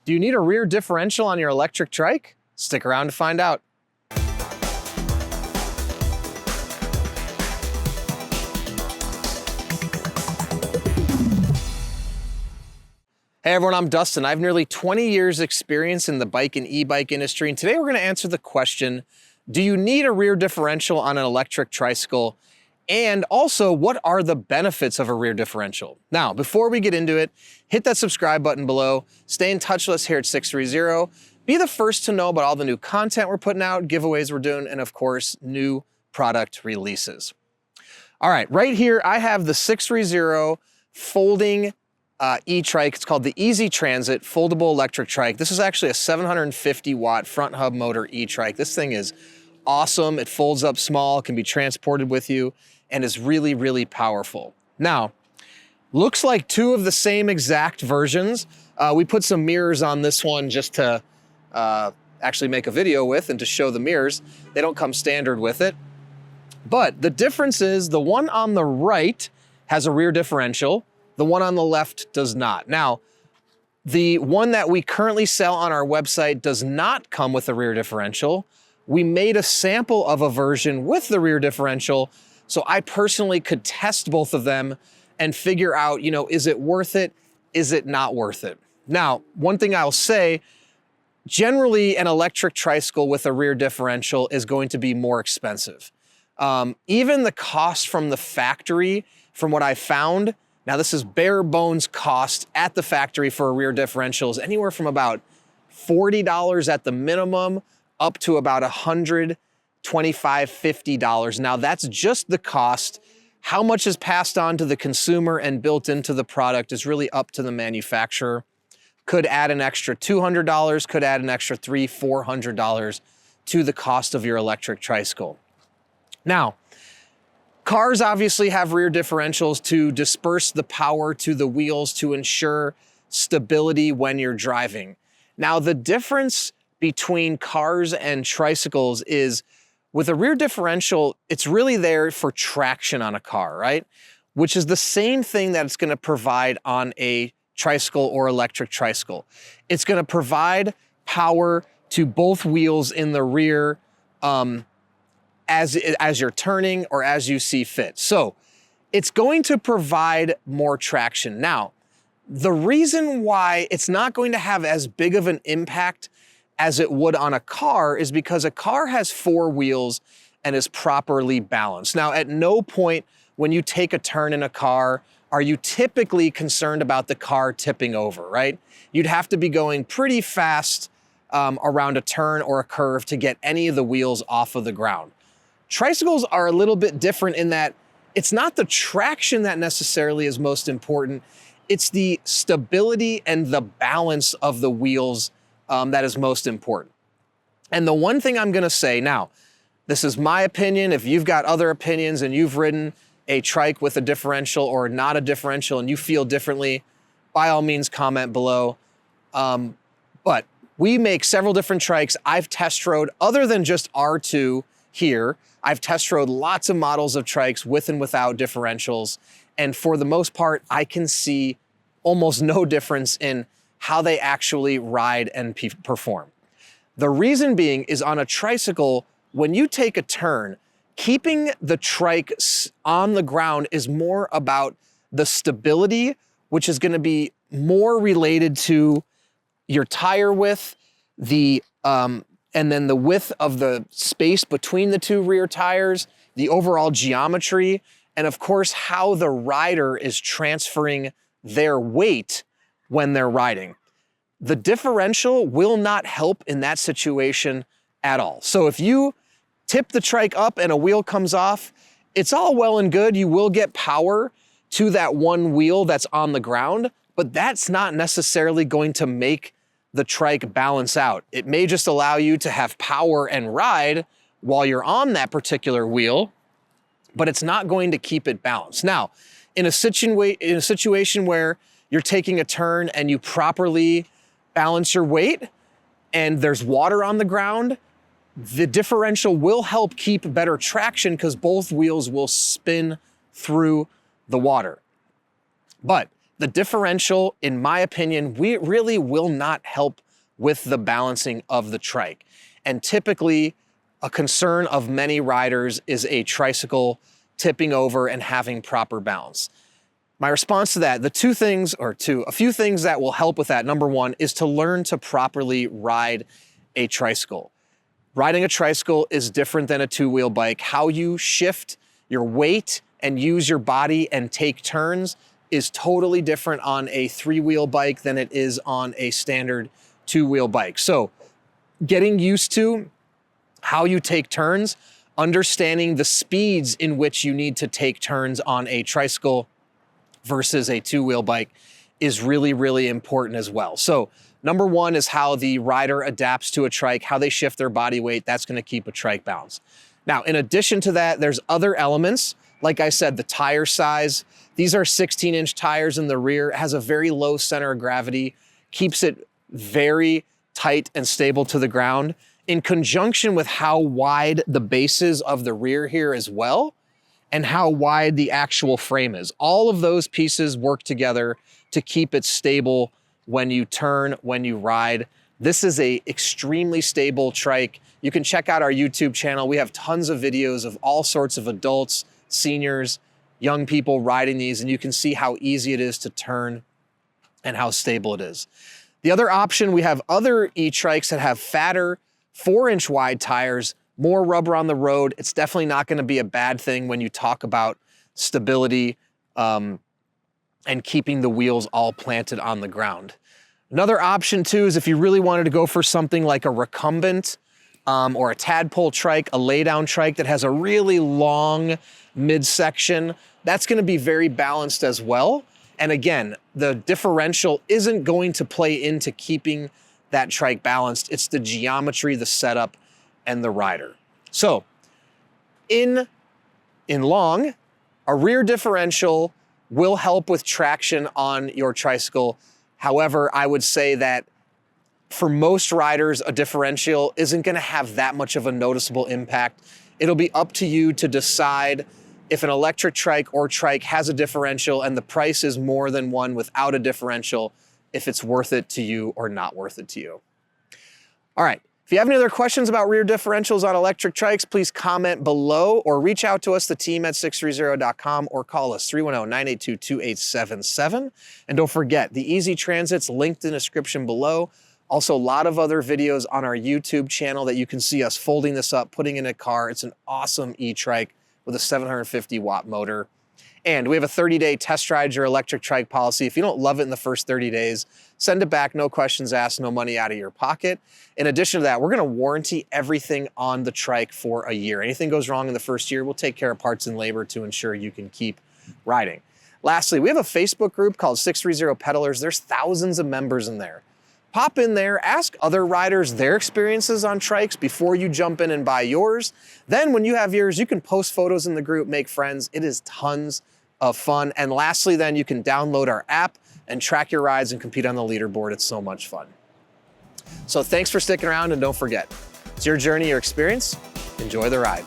Do you need a rear differential on your electric trike? Stick around to find out. Hey everyone, I'm Dustin. I have nearly 20 years experience in the bike and e-bike industry, and today we're gonna answer the question, do you need a rear differential on an electric tricycle? And also, what are the benefits of a rear differential? Now, before we get into it, hit that subscribe button below, stay in touch with us here at 630, be the first to know about all the new content we're putting out, giveaways we're doing, and of course, new product releases. All right, right here, I have the 630 folding e-trike. It's called the Easy Transit Foldable Electric Trike. This is actually a 750 watt front hub motor e-trike. This thing is awesome. It folds up small, can be transported with you, and is really, really powerful. Now, looks like two of the same exact versions. We put some mirrors on this one just to actually make a video with and to show the mirrors. They don't come standard with it. But the difference is the one on the right has a rear differential. The one on the left does not. Now, the one that we currently sell on our website does not come with a rear differential. We made a sample of a version with the rear differential, so I personally could test both of them and figure out, is it worth it? Is it not worth it? Now, one thing I'll say, generally an electric tricycle with a rear differential is going to be more expensive. Even the cost from the factory, from what I found, now this is bare bones cost at the factory for a rear differential is anywhere from about $40 at the minimum up to about $125, $50. Now that's just the cost. How much is passed on to the consumer and built into the product is really up to the manufacturer. Could add an extra $200, could add an extra $300, $400 to the cost of your electric tricycle. Now, cars obviously have rear differentials to disperse the power to the wheels to ensure stability when you're driving. Now, the difference between cars and tricycles is with a rear differential, it's really there for traction on a car, right? Which is the same thing that it's gonna provide on a tricycle or electric tricycle. It's gonna provide power to both wheels in the rear as you're turning or as you see fit. So it's going to provide more traction. Now, the reason why it's not going to have as big of an impact as it would on a car is because a car has four wheels and is properly balanced. Now, at no point when you take a turn in a car are you typically concerned about the car tipping over, right? You'd have to be going pretty fast around a turn or a curve to get any of the wheels off of the ground. Tricycles are a little bit different in that it's not the traction that necessarily is most important, it's the stability and the balance of the wheels that is most important. And the one thing I'm gonna say now, this is my opinion. If you've got other opinions and you've ridden a trike with a differential or not a differential and you feel differently, by all means comment below. But we make several different trikes. I've test rode, other than just R2 here, I've test rode lots of models of trikes with and without differentials. And for the most part, I can see almost no difference in how they actually ride and perform. The reason being is on a tricycle, when you take a turn, keeping the trike on the ground is more about the stability, which is gonna be more related to your tire width, and then the width of the space between the two rear tires, the overall geometry, and of course, how the rider is transferring their weight when they're riding. The differential will not help in that situation at all. So if you tip the trike up and a wheel comes off, it's all well and good. You will get power to that one wheel that's on the ground, but that's not necessarily going to make the trike balance out. It may just allow you to have power and ride while you're on that particular wheel, but it's not going to keep it balanced. Now, in a situation where you're taking a turn and you properly balance your weight and there's water on the ground, the differential will help keep better traction because both wheels will spin through the water. But The differential, in my opinion, really will not help with the balancing of the trike. And typically, a concern of many riders is a tricycle tipping over and having proper balance. My response to that, a few things that will help with that. Number one is to learn to properly ride a tricycle. Riding a tricycle is different than a two-wheel bike. How you shift your weight and use your body and take turns is totally different on a three-wheel bike than it is on a standard two-wheel bike. So getting used to how you take turns, understanding the speeds in which you need to take turns on a tricycle versus a two-wheel bike is really, really important as well. So number one is how the rider adapts to a trike, how they shift their body weight. That's going to keep a trike balanced. Now, in addition to that, there's other elements. Like I said, the tire size. These are 16-inch tires in the rear. It has a very low center of gravity, keeps it very tight and stable to the ground, in conjunction with how wide the base is of the rear here as well, and how wide the actual frame is. All of those pieces work together to keep it stable when you turn, when you ride. This is a extremely stable trike. You can check out our YouTube channel. We have tons of videos of all sorts of adults, seniors, young people riding these, and you can see how easy it is to turn and how stable it is. The other option, we have other e-trikes that have fatter 4-inch wide tires, more rubber on the road. It's definitely not going to be a bad thing when you talk about stability and keeping the wheels all planted on the ground. Another option too is if you really wanted to go for something like a recumbent or a tadpole trike, a laydown trike that has a really long midsection, that's going to be very balanced as well. And again, the differential isn't going to play into keeping that trike balanced. It's the geometry, the setup, and the rider. So in long, a rear differential will help with traction on your tricycle. However, I would say that for most riders, a differential isn't going to have that much of a noticeable impact. It'll be up to you to decide if an electric trike or trike has a differential and the price is more than one without a differential, if it's worth it to you or not worth it to you. All right. If you have any other questions about rear differentials on electric trikes, please comment below or reach out to us, the team at 630.com, or call us 310-982-2877. And don't forget, the Easy Transit's linked in the description below. Also, a lot of other videos on our YouTube channel that you can see us folding this up, putting in a car. It's an awesome e-trike with a 750-watt motor. And we have a 30-day test ride your electric trike policy. If you don't love it in the first 30 days, send it back, no questions asked, no money out of your pocket. In addition to that, we're gonna warranty everything on the trike for a year. Anything goes wrong in the first year, we'll take care of parts and labor to ensure you can keep riding. Lastly, we have a Facebook group called 630 Pedalers. There's thousands of members in there. Pop in there, ask other riders their experiences on trikes before you jump in and buy yours. Then when you have yours, you can post photos in the group, make friends. It is tons of fun. And lastly, then you can download our app and track your rides and compete on the leaderboard. It's so much fun. So thanks for sticking around, and don't forget, it's your journey, your experience. Enjoy the ride.